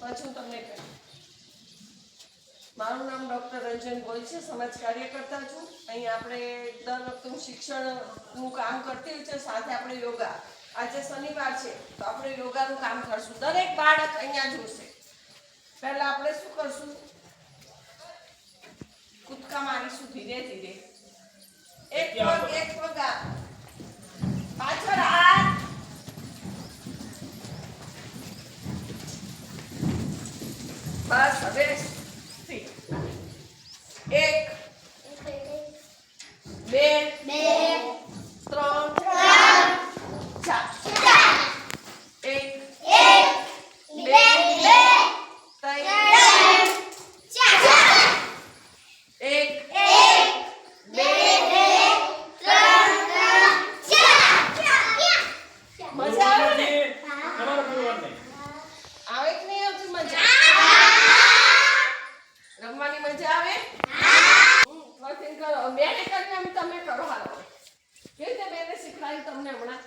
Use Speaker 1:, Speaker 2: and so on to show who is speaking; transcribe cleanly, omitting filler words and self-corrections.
Speaker 1: પછી હું તમને કહું. મારું નામ ડૉક્ટર રંજન ગોલ છે, સમાજ કાર્યકર્તા છું. અહીં આપણે દર વખતે હું શિક્ષણનું કામ કરતી હોય છે, સાથે આપણે યોગા. આજે શનિવાર છે તો આપણે યોગાનું કામ કરશું. દરેક બાળક અહીંયા જોશે. પહેલા આપણે શું કરશું? કૂદકા મારીશું ધીરે ધીરે. એક પગ આ પાછળ હાથ. બસ હવે એક બે ત્રણ ચાર. એક બે ત્રણ ચાર. એક બે ત્રણ ચાર. મજા આવે ને? આવે કે નહીં આવતી મજા? રમવાની મજા આવે? કરો. બેને કરીને તમે કરો. હાલો કેવી રીતે બેને શીખવાડી તમને હમણાં?